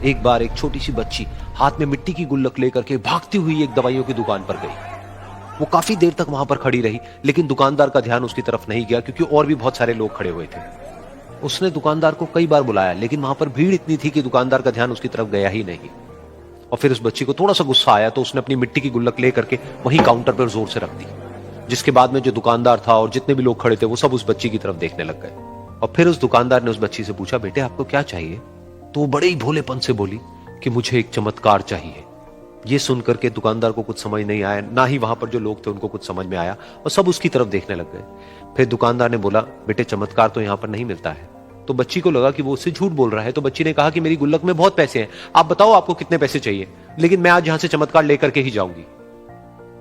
एक बार एक छोटी सी बच्ची हाथ में मिट्टी की गुल्लक लेकर के भागती हुई एक दवाइयों की दुकान पर गई। वो काफी देर तक वहां पर खड़ी रही, लेकिन दुकानदार का ध्यान उसकी तरफ नहीं गया क्योंकि और भी बहुत सारे लोग खड़े हुए थे। उसने दुकानदार को कई बार बुलाया, लेकिन वहां पर भीड़ इतनी थी कि दुकानदार का ध्यान उसकी तरफ गया ही नहीं। और फिर उस बच्ची को थोड़ा सा गुस्सा आया तो उसने अपनी मिट्टी की गुल्लक लेकर के वहीं काउंटर पर जोर से रख दी, जिसके बाद में जो दुकानदार था और जितने भी लोग खड़े थे वो सब उस बच्ची की तरफ देखने लग गए। और फिर उस दुकानदार ने उस बच्ची से पूछा, बेटे आपको क्या चाहिए? तो वो बड़े ही भोलेपन से बोली कि मुझे एक चमत्कार चाहिए। ये सुनकर के दुकानदार को कुछ समझ नहीं आया, ना ही वहां पर जो लोग थे उनको कुछ समझ में आया, और सब उसकी तरफ देखने लग गए। फिर दुकानदार ने बोला, बेटे चमत्कार तो यहां पर नहीं मिलता है। तो बच्ची को लगा कि वो उससे झूठ बोल रहा है, तो बच्ची ने कहा कि मेरी गुल्लक में बहुत पैसे हैं, आप बताओ आपको कितने पैसे चाहिए, लेकिन मैं आज यहां से चमत्कार लेकर के ही जाऊंगी।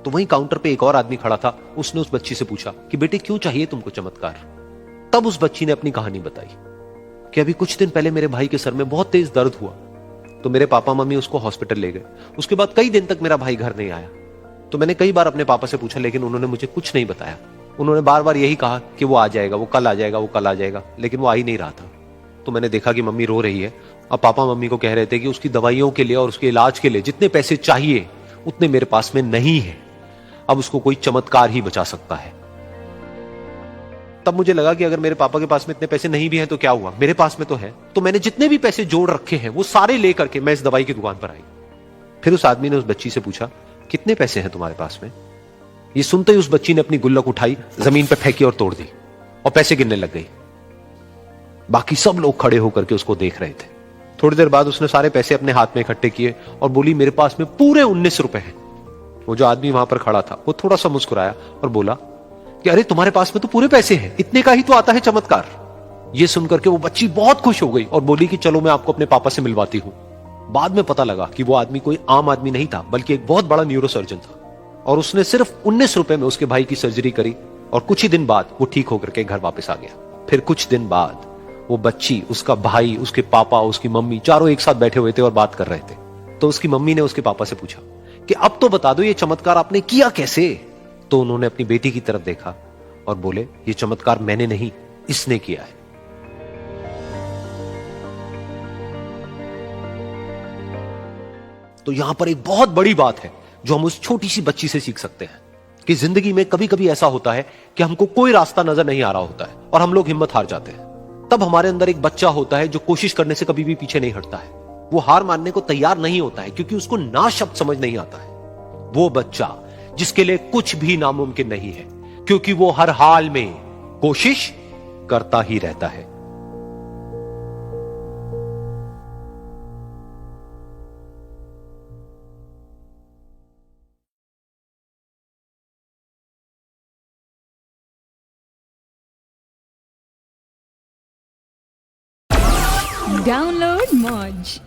तो वहीं काउंटर पे एक और आदमी खड़ा था, उसने उस बच्ची से पूछा कि बेटे क्यों चाहिए तुमको चमत्कार? तब उस बच्ची ने अपनी कहानी बताई कि अभी कुछ दिन पहले मेरे भाई के सर में बहुत तेज दर्द हुआ, तो मेरे पापा मम्मी उसको हॉस्पिटल ले गए। उसके बाद कई दिन तक मेरा भाई घर नहीं आया। तो मैंने कई बार अपने पापा से पूछा, लेकिन उन्होंने मुझे कुछ नहीं बताया। उन्होंने बार बार यही कहा कि वो आ जाएगा, वो कल आ जाएगा, वो कल आ जाएगा, लेकिन वो आ ही नहीं रहा था। तो मैंने देखा कि मम्मी रो रही है, और पापा मम्मी को कह रहे थे कि उसकी दवाइयों के लिए और उसके इलाज के लिए जितने पैसे चाहिए उतने मेरे पास में नहीं है, अब उसको कोई चमत्कार ही बचा सकता है। तब मुझे लगा कि अगर मेरे पापा के पास में इतने पैसे नहीं भी हैं तो क्या हुआ, मेरे पास में तो है। तो मैंने जितने भी पैसे जोड़ रखे हैं वो सारे लेकर के मैं इस दवाई की दुकान पर आई। फिर उस आदमी ने उस बच्ची से पूछा, कितने पैसे हैं तुम्हारे पास में? ये सुनते ही उस बच्ची ने अपनी गुल्लक उठाई, जमीन पर फेंकी और तोड़ दी, और पैसे गिनने लग गई। बाकी सब लोग खड़े होकर के उसको देख रहे थे। थोड़ी देर बाद उसने सारे पैसे अपने हाथ में इकट्ठे किए और बोली, मेरे पास में पूरे 19 रुपए हैं। वो जो आदमी वहां पर खड़ा था वो थोड़ा सा मुस्कुराया और बोला कि अरे तुम्हारे पास में तो पूरे पैसे हैं, इतने का ही तो आता है चमत्कार। ये सुनकर के वो बच्ची बहुत खुश हो गई और बोली कि चलो मैं आपको अपने पापा से मिलवाती हूं। बाद में पता लगा कि वो आदमी कोई आम आदमी नहीं था, बल्कि एक बहुत बड़ा न्यूरोसर्जन था, और उसने सिर्फ 19 रुपए में उसके भाई की सर्जरी करी, और कुछ ही दिन बाद वो ठीक होकर के घर वापस आ गया। फिर कुछ दिन बाद वो बच्ची, उसका भाई, उसके पापा, उसकी मम्मी चारों एक साथ बैठे हुए थे और बात कर रहे थे। तो उसकी मम्मी ने उसके पापा से पूछा कि अब तो बता दो ये चमत्कार आपने किया कैसे? तो उन्होंने अपनी बेटी की तरफ देखा और बोले, ये चमत्कार मैंने नहीं, इसने किया है। तो यहां पर एक बहुत बड़ी बात है जो हम उस छोटी सी बच्ची से सीख सकते हैं कि जिंदगी में कभी कभी ऐसा होता है कि हमको कोई रास्ता नजर नहीं आ रहा होता है और हम लोग हिम्मत हार जाते हैं। तब हमारे अंदर एक बच्चा होता है जो कोशिश करने से कभी भी पीछे नहीं हटता है। वो हार मानने को तैयार नहीं होता है क्योंकि उसको ना शब्द समझ नहीं आता है। वो बच्चा जिसके लिए कुछ भी नामुमकिन नहीं है, क्योंकि वो हर हाल में कोशिश करता ही रहता है। Download Moj.